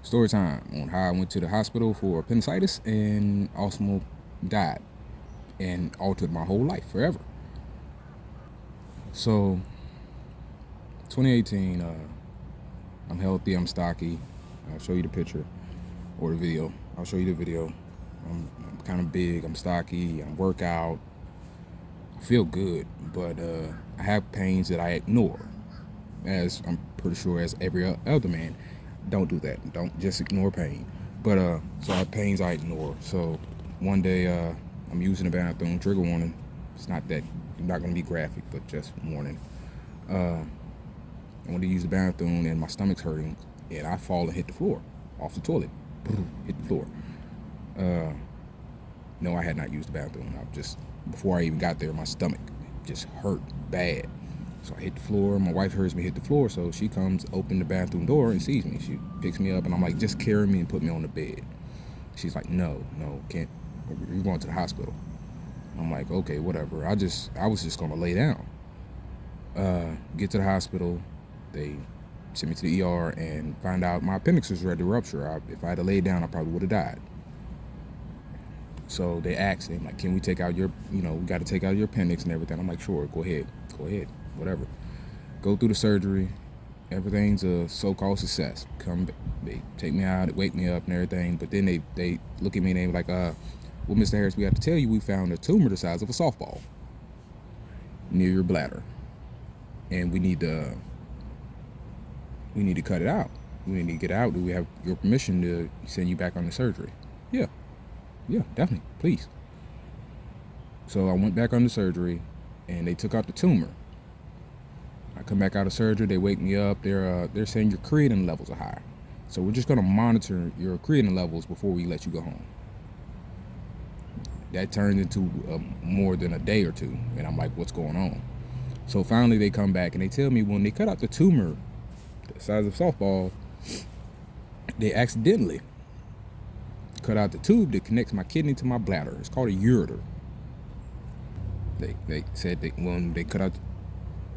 Storytime on how I went to the hospital for appendicitis and also died and altered my whole life forever. So, 2018, I'm healthy, I'm stocky. I'll show you the picture or the video. I'll show you the video. I'm kind of big, I'm stocky, I work out, I feel good, but I have pains that I ignore, as I'm pretty sure as every other man. Don't do that. Don't just ignore pain. But so I have pains I ignore. So one day I'm using the bathroom. Trigger warning. It's not going to be graphic, but just warning. I went to use the bathroom and my stomach's hurting, and I fall and hit the floor off the toilet. Hit the floor. No, I had not used the bathroom. Before I even got there, my stomach just hurt bad. So I hit the floor. My wife hears me hit the floor, so she comes, open the bathroom door, and sees me. She picks me up, and I'm like, just carry me and put me on the bed. She's like, no, can't. You're going to the hospital. I'm like, okay, whatever. I was just gonna lay down. Get to the hospital. They sent me to the ER and find out my appendix was ready to rupture. If I had laid down, I probably would have died. So they asked me, like, can we take out we got to take out your appendix and everything. I'm like, sure, go ahead, whatever. Go through the surgery. Everything's a so-called success. They take me out, wake me up and everything. But then they look at me and they were like, well, Mr. Harris, we have to tell you we found a tumor the size of a softball near your bladder. And we need to cut it out. We need to get it out. Do we have your permission to send you back on the surgery? Yeah, definitely, please. So I went back on the surgery, and they took out the tumor. I come back out of surgery, they wake me up, they're saying your creatinine levels are high. So we're just gonna monitor your creatinine levels before we let you go home. That turned into more than a day or two, and I'm like, what's going on? So finally they come back and they tell me when they cut out the tumor, the size of a softball, they accidentally cut out the tube that connects my kidney to my bladder. It's called a ureter. They said that when they cut out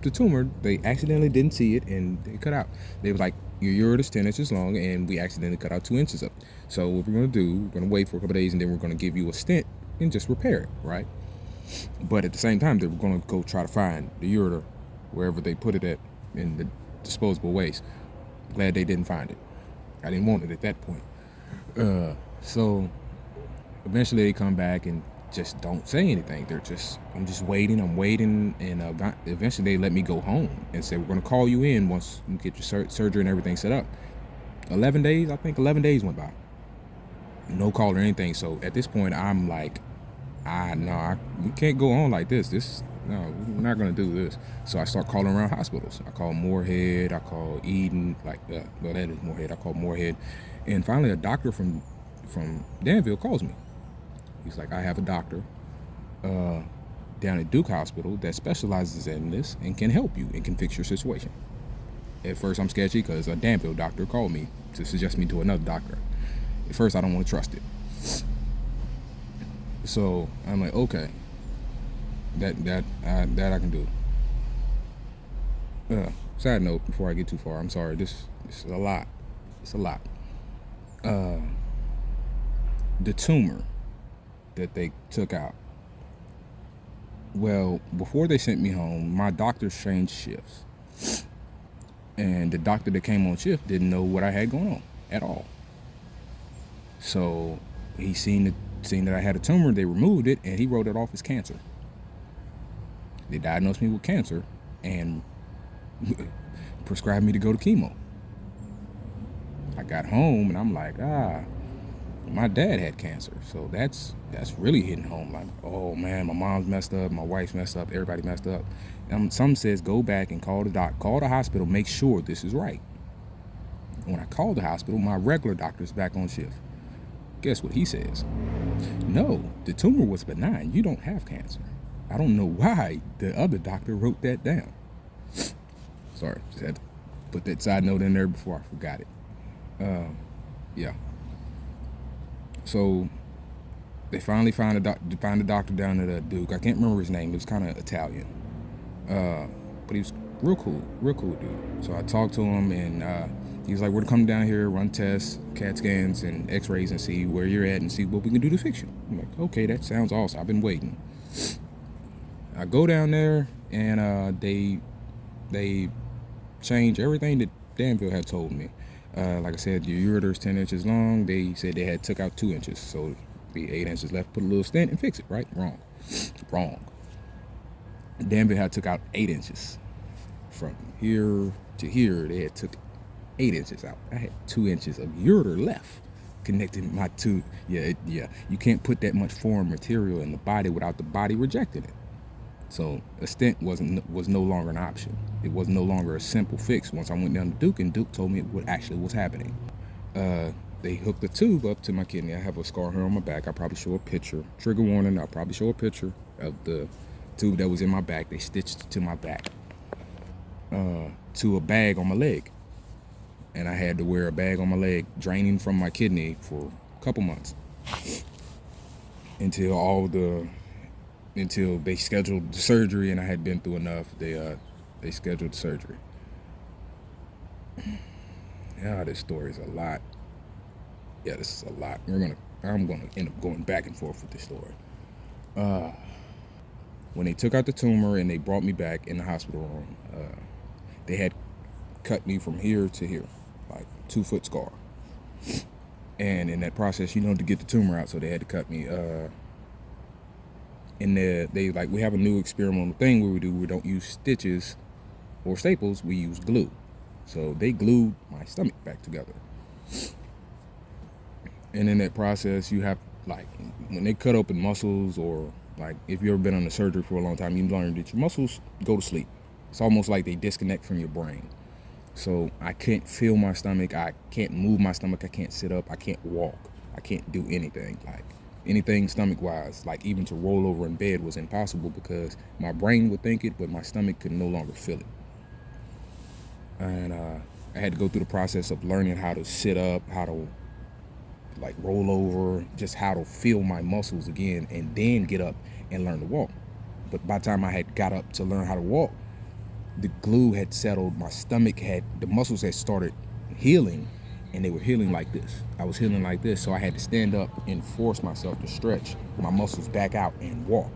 the tumor, they accidentally didn't see it and they cut out. They was like, your ureter's 10 inches long and we accidentally cut out 2 inches of it. So what we're gonna do, we're gonna wait for a couple days and then we're gonna give you a stent and just repair it, right? But at the same time, they were gonna go try to find the ureter wherever they put it at in the disposable waste. Glad they didn't find it. I didn't want it at that point. So eventually they come back and just don't say anything. I'm just waiting, and eventually they let me go home and say, we're gonna call you in once you get your surgery and everything set up. 11 days went by. No call or anything. So at this point, I'm like, we can't go on like this. No, we're not gonna do this. So I start calling around hospitals. I call Moorhead, I call Eden, that is Moorhead. I call Moorhead, and finally a doctor from Danville calls me. He's like, I have a doctor down at Duke Hospital that specializes in this and can help you and can fix your situation. At first I'm sketchy because a Danville doctor called me to suggest me to another doctor. At first I don't want to trust it. So I'm like, okay, that I can do. Side note before I get too far, I'm sorry, this is a lot. It's a lot. The tumor that they took out. Well, before they sent me home, my doctors changed shifts. And the doctor that came on shift didn't know what I had going on at all. So he seen that I had a tumor, they removed it, and he wrote it off as cancer. They diagnosed me with cancer and prescribed me to go to chemo. I got home and I'm like, my dad had cancer, so that's really hitting home. Like, oh man, my mom's messed up, my wife's messed up, everybody messed up. Some says go back and call the hospital, make sure this is right. When I called the hospital, my regular doctor's back on shift. Guess what he says? No, the tumor was benign. You don't have cancer. I don't know why the other doctor wrote that down. Sorry, just had to put that side note in there before I forgot it. Yeah. So they finally find a doctor down at Duke. I can't remember his name. It was kind of Italian, but he was real cool dude. So I talked to him, and He's like, we're to come down here, run tests, CAT scans, and X-rays, and see where you're at, and see what we can do to fix you. I'm like, okay, that sounds awesome. I've been waiting. I go down there, and they change everything that Danville had told me. Like I said, your ureter's 10 inches long. They said they had took out 2 inches, so be 8 inches left. Put a little stent and fix it. Right? Wrong. Danville had took out 8 inches. From here to here, they had took 8 inches out. I had 2 inches of ureter left, connecting my two. Yeah. You can't put that much foreign material in the body without the body rejecting it. So a stent was no longer an option. It was no longer a simple fix. Once I went down to Duke, and Duke told me what actually was happening. They hooked the tube up to my kidney. I have a scar here on my back. I'll probably show a picture. Trigger warning, I'll probably show a picture of the tube that was in my back. They stitched it to my back, to a bag on my leg. And I had to wear a bag on my leg, draining from my kidney for a couple months. Until they scheduled the surgery, and I had been through enough. They scheduled the surgery. Yeah, this story is a lot. Yeah, this is a lot. I'm gonna end up going back and forth with this story. When they took out the tumor and they brought me back in the hospital room, they had cut me from here to here, like 2-foot scar. And in that process, to get the tumor out, so they had to cut me. And they like, we have a new experimental thing where we don't use stitches or staples, we use glue. So they glued my stomach back together. And in that process, you have, like, when they cut open muscles, or like if you've ever been under surgery for a long time, you learn that your muscles go to sleep. It's almost like they disconnect from your brain. So I can't feel my stomach, I can't move my stomach, I can't sit up, I can't walk, I can't do anything. Like anything stomach wise, like even to roll over in bed was impossible, because my brain would think it, but my stomach could no longer feel it. And I had to go through the process of learning how to sit up, how to like roll over, just how to feel my muscles again, and then get up and learn to walk. But by the time I had got up to learn how to walk, the glue had settled, my stomach the muscles had started healing, and they were healing like this. I was healing like this, so I had to stand up and force myself to stretch my muscles back out and walk.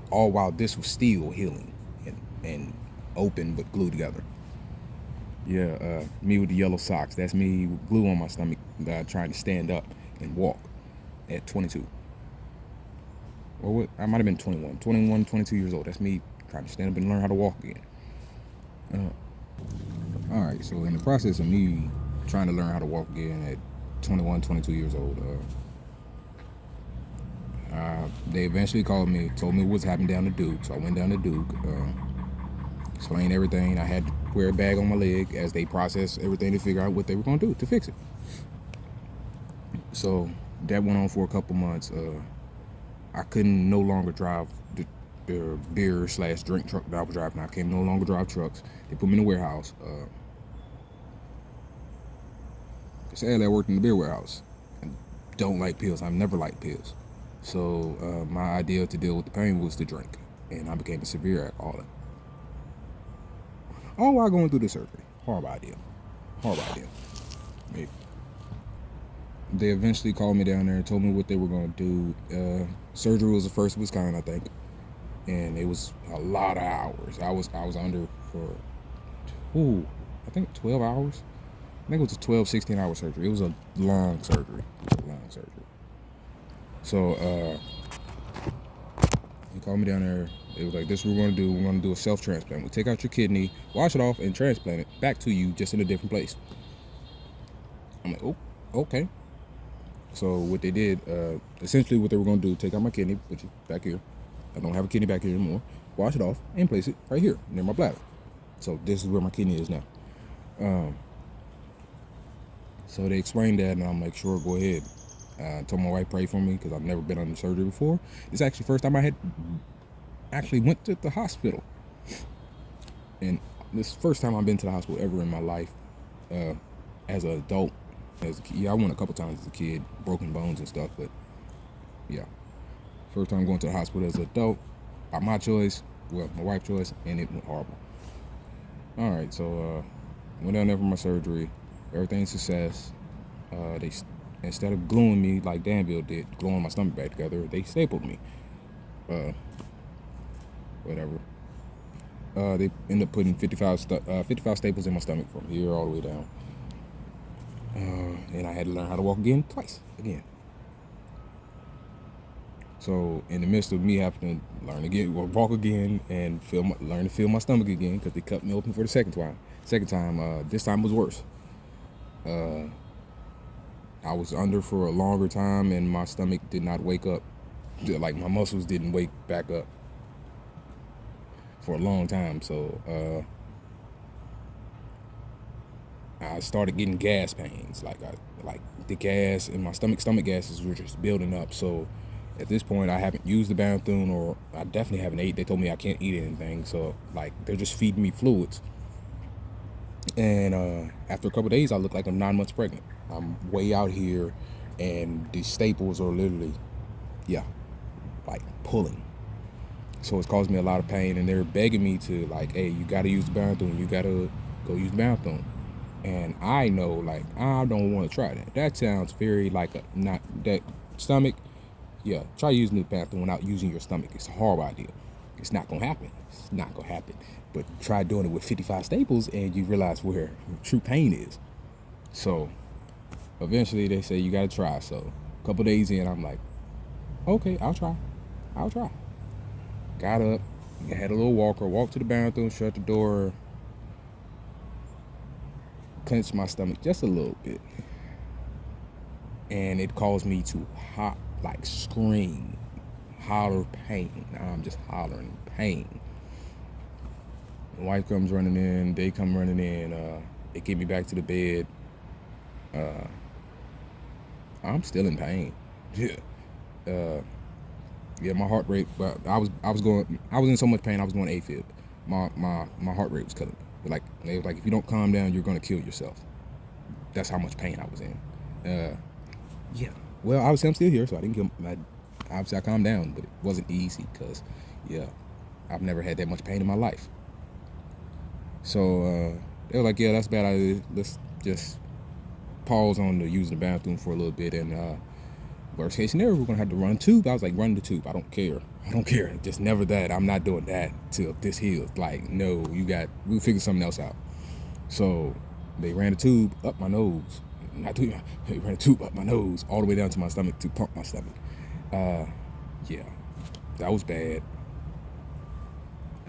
All while this was still healing and open but glued together. Yeah, me with the yellow socks. That's me with glue on my stomach, trying to stand up and walk at 22. Or what? I might have been 21, 22 years old. That's me trying to stand up and learn how to walk again. All right, so in the process of me trying to learn how to walk again at 21, 22 years old, they eventually called me, told me what's happening down to Duke. So I went down to Duke, explained everything. I had to wear a bag on my leg as they processed everything to figure out what they were going to do to fix it. So that went on for a couple months. I couldn't no longer drive the beer/drink truck that I was driving. I can no longer drive trucks. They put me in a warehouse. Sadly, I worked in the beer warehouse. I don't like pills. I've never liked pills. So my idea to deal with the pain was to drink, and I became a severe alcoholic. All while going through the surgery. Horrible idea. Maybe. They eventually called me down there and told me what they were going to do. Surgery was the first of its kind, I think, and it was a lot of hours. I was under for, I think 12 hours. I think it was a 12, 16-hour surgery. It was a long surgery. So he called me down there. It was like, this is what we're going to do. We're going to do a self-transplant. We take out your kidney, wash it off, and transplant it back to you, just in a different place. I'm like, oh, okay. So what they did, essentially what they were going to do, take out my kidney, put it back here. I don't have a kidney back here anymore. Wash it off and place it right here near my bladder. So this is where my kidney is now. So they explained that, and I'm like, sure, go ahead. Told my wife pray for me, because I've never been under surgery before. It's actually the first time I had actually went to the hospital. And this is the first time I've been to the hospital ever in my life, as an adult. As a kid. Yeah, I went a couple times as a kid, broken bones and stuff, but yeah. First time going to the hospital as an adult, by my choice, well, my wife's choice, and it went horrible. All right, so Went down there for my surgery. Everything's success. They instead of gluing me like Danville did, gluing my stomach back together, they stapled me. Whatever. They ended up putting 55 staples in my stomach from here all the way down. And I had to learn how to walk again twice. So in the midst of me having to learn to walk again and learn to feel my stomach again, because they cut me open for the second time. This time was worse. I was under for a longer time, and my stomach did not wake up. Like, my muscles didn't wake back up for a long time. So I started getting gas pains. Like the gas in my stomach gases were just building up. So at this point, I haven't used the bathroom, or I definitely haven't ate. They told me I can't eat anything. So, like, they're just feeding me fluids. And after a couple of days, I look like I'm 9 months pregnant. I'm way out here, and the staples are literally, like pulling. So it's caused me a lot of pain, and they're begging me to, like, hey, you got to use the bathroom. You got to go use the bathroom. And I know, like, I don't want to try that. That sounds very like not that stomach. Yeah, try using the bathroom without using your stomach. It's a horrible idea. It's not going to happen. It's not going to happen. But try doing it with 55 staples and you realize where true pain is. So eventually they say you got to try. So a couple days in, I'm like, okay, I'll try. Got up, had a little walker, walked to the bathroom, shut the door, clenched my stomach just a little bit. And it caused me to scream, holler pain. Now I'm just hollering pain. My wife comes running in, they come running in, they get me back to the bed. I'm still in pain. My heart rate, but I was in so much pain I was going AFib. My heart rate was killing me. Like, they was like, if you don't calm down, you're gonna kill yourself. That's how much pain I was in. Well, obviously I'm still here, so I didn't kill. Obviously I calmed down, but it wasn't easy because, I've never had that much pain in my life. So they were like, yeah, that's a bad idea. Let's just pause on the using the bathroom for a little bit, and worst case scenario, we're gonna have to run a tube. I was like, run the tube. I don't care. Just never that. I'm not doing that till this heals. Like, no, we'll figure something else out. So they ran a tube up my nose. They ran a tube up my nose all the way down to my stomach to pump my stomach. That was bad.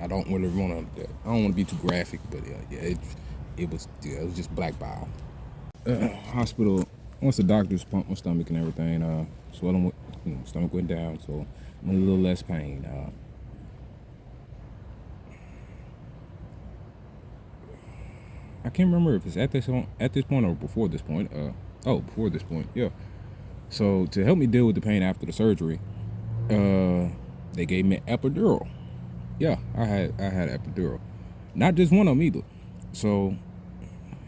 I don't want to be too graphic, but it was just black bile. Hospital. Once the doctors pumped my stomach and everything, swelling, stomach went down, so I'm in a little less pain. I can't remember if it's at this point or before this point. Before this point, yeah. So to help me deal with the pain after the surgery, they gave me an epidural. Yeah, I had epidural. Not just one of them either. So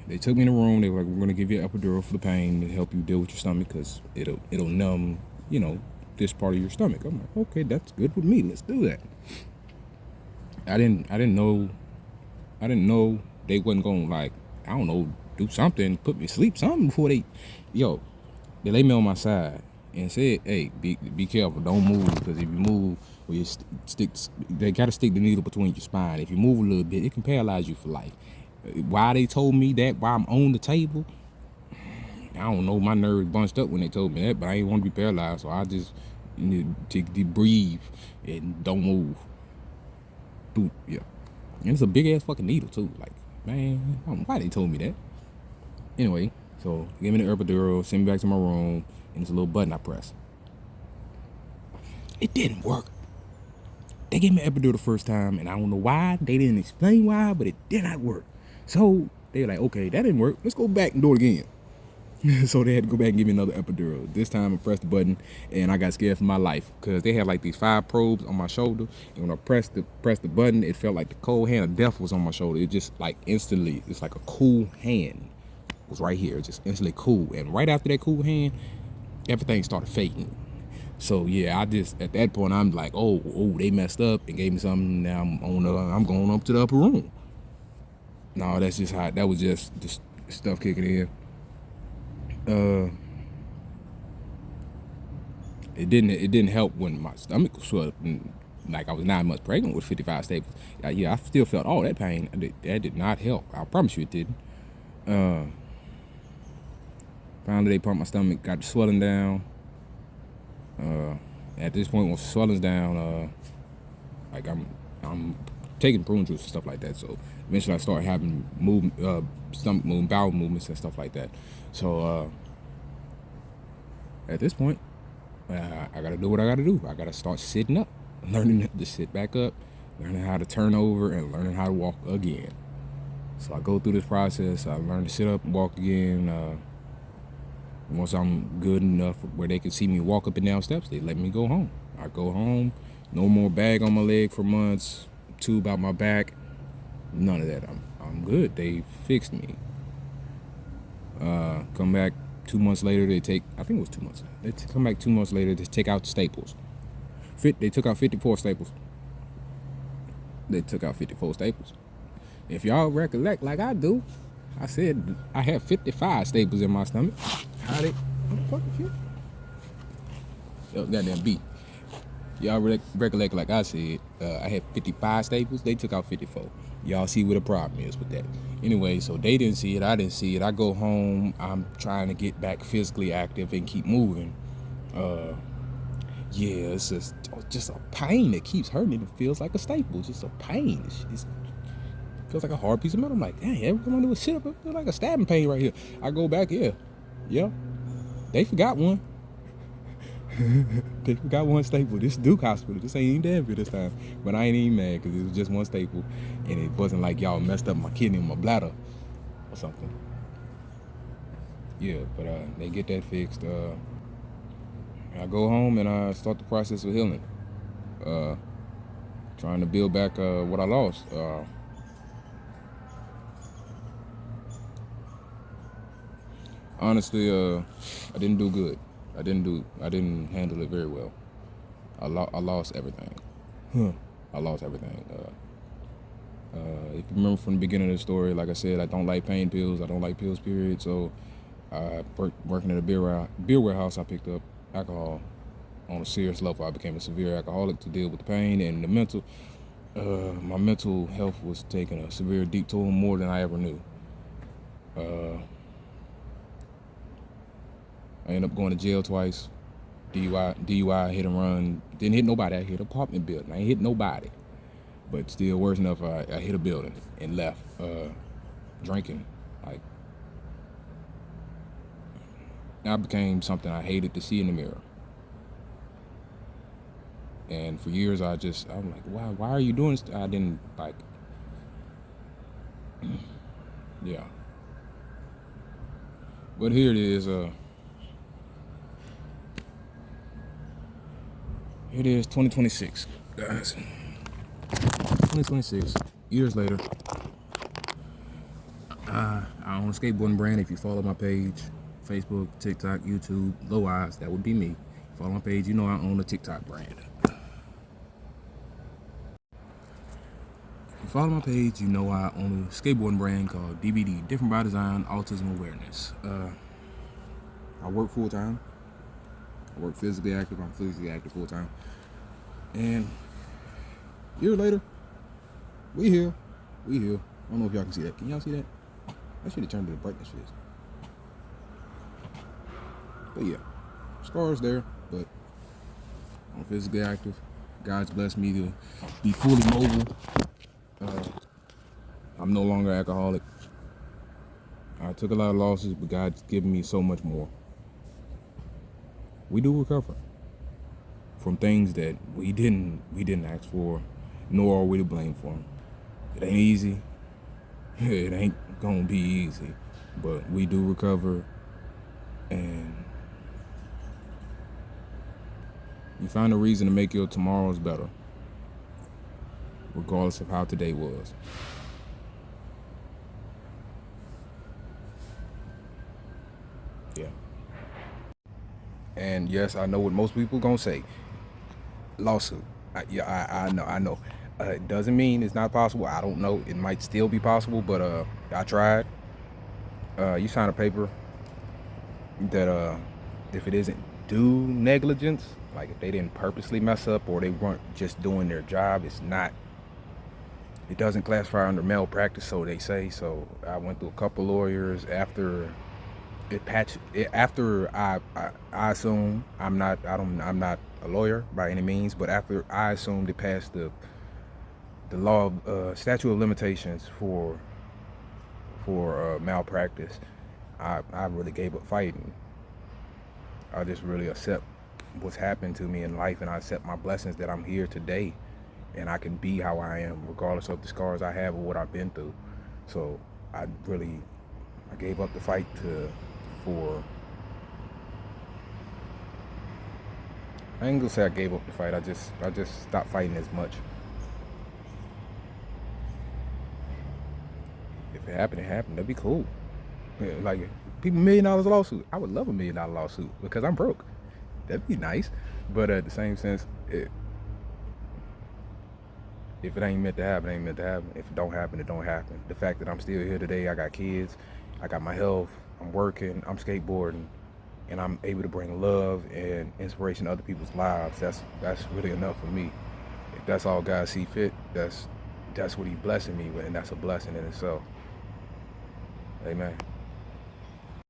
they took me in the room. They were like, we're gonna give you an epidural for the pain to help you deal with your stomach because it'll numb, this part of your stomach. I'm like, okay, that's good with me. Let's do that. I didn't know they wasn't gonna do something, put me to sleep, something before they laid me on my side and said, hey, be careful, don't move, because if you move, they gotta stick the needle between your spine. If you move a little bit, it can paralyze you for life. Why they told me that while I'm on the table, I don't know. My nerves bunched up when they told me that, but I didn't want to be paralyzed, so I just breathe and don't move. Boop, yeah. And it's a big ass fucking needle too. Like, man, I don't know why they told me that. Anyway, so they gave me the epidural, sent me back to my room, and it's a little button I press. It didn't work. They gave me epidural the first time, and I don't know why. They didn't explain why, but it did not work. So they were like, okay, that didn't work. Let's go back and do it again. So they had to go back and give me another epidural. This time I pressed the button, and I got scared for my life because they had like these 5 probes on my shoulder, and when I pressed the button, it felt like the cold hand of death was on my shoulder. It just like instantly, it's like a cool hand was right here, just instantly cool. And right after that cool hand, everything started fading. So yeah, I just at that point I'm like, oh, they messed up and gave me something. Now I'm going up to the upper room. No, that's just how. That was just the stuff kicking in. Uh, it didn't help when my stomach was swelled. Like I was 9 months pregnant with 55 staples. Yeah, I still felt all that pain. That did not help. I promise you it didn't. Finally, they pumped my stomach, got the swelling down. At this point, once the swelling's down, like I'm taking prune juice and stuff like that. So eventually, I started having stomach movement, bowel movements and stuff like that. So at this point, I gotta do what I gotta do. I gotta start sitting up, learning to sit back up, learning how to turn over, and learning how to walk again. So I go through this process. I learn to sit up and walk again. Once I'm good enough where they can see me walk up and down steps, they let me go home. I go home, no more bag on my leg for months, tube out my back, none of that. I'm good. They fixed me. Come back 2 months later, I think it was 2 months. They come back 2 months later to take out the staples. They took out 54 staples. They took out 54 staples. If y'all recollect like I do, I said I had 55 staples in my stomach. How they? What the fuck is you? Goddamn beat. Y'all recollect like I said, I had 55 staples. They took out 54. Y'all see what the problem is with that. Anyway, so they didn't see it. I didn't see it. I go home. I'm trying to get back physically active and keep moving. Yeah, it's just a pain that keeps hurting. It feels like a staple. Just a pain. It feels like a hard piece of metal. I'm like, dang, every time I do a sit up, it feels like a stabbing pain right here. I go back, yeah. They forgot one. They forgot one staple. This Duke Hospital. This ain't even Danville this time. But I ain't even mad because it was just one staple. And it wasn't like y'all messed up my kidney or my bladder or something. Yeah, but they get that fixed. I go home and I start the process of healing. Trying to build back what I lost. Honestly, I didn't do good. I didn't handle it very well. I lost everything. I lost everything. If you remember from the beginning of the story, like I said, I don't like pain pills. I don't like pills, period. So, working at a beer warehouse, I picked up alcohol on a serious level. I became a severe alcoholic to deal with the pain and the mental. My mental health was taking a severe deep toll, more than I ever knew. I ended up going to jail twice. DUI, hit and run. Didn't hit nobody. I hit an apartment building. I ain't hit nobody. But still, worse enough, I hit a building and left. Drinking. Like, I became something I hated to see in the mirror. And for years, I'm like, why are you doing this? I didn't, like, yeah. But here it is. It is 2026, guys. 2026, years later. I own a skateboarding brand. If you follow my page, Facebook, TikTok, YouTube, Low Eyes, that would be me. Follow my page, you know I own a TikTok brand. If you follow my page, you know I own a skateboarding brand called DVD, Different by Design, Autism Awareness. I work full time. I work physically active. I'm physically active full time. And a year later, we here. I don't know if y'all can see that. Can y'all see that? I should have turned the brightness for this. But yeah, scars there, but I'm physically active. God's blessed me to be fully mobile. I'm no longer alcoholic. I took a lot of losses, but God's given me so much more. We do recover from things that we didn't ask for, nor are we to blame for them. It ain't easy. It ain't gonna be easy, but we do recover, and you find a reason to make your tomorrows better, regardless of how today was. Yeah. And yes, I know what most people gonna say. Lawsuit. I know. It doesn't mean it's not possible. I don't know. It might still be possible, but I tried. You sign a paper that if it isn't due negligence, like if they didn't purposely mess up or they weren't just doing their job, it doesn't classify under malpractice, so they say. So I went through a couple lawyers after after I assume I'm not a lawyer by any means, but after I assumed it passed the law of statute of limitations for malpractice, I really gave up fighting. I just really accept what's happened to me in life, and I accept my blessings that I'm here today and I can be how I am regardless of the scars I have or what I've been through. So I gave up the fight for I ain't gonna say I gave up the fight. I just stopped fighting as much. If it happened, it happened. That'd be cool. Yeah, like people $1 million lawsuit. I would love $1 million lawsuit because I'm broke. That'd be nice. But at the same sense, if it ain't meant to happen, it ain't meant to happen. If it don't happen, it don't happen. The fact that I'm still here today, I got kids, I got my health, I'm working, I'm skateboarding, and I'm able to bring love and inspiration to other people's lives. That's really enough for me. If that's all God see fit, that's what He blessing me with, and that's a blessing in itself. Amen.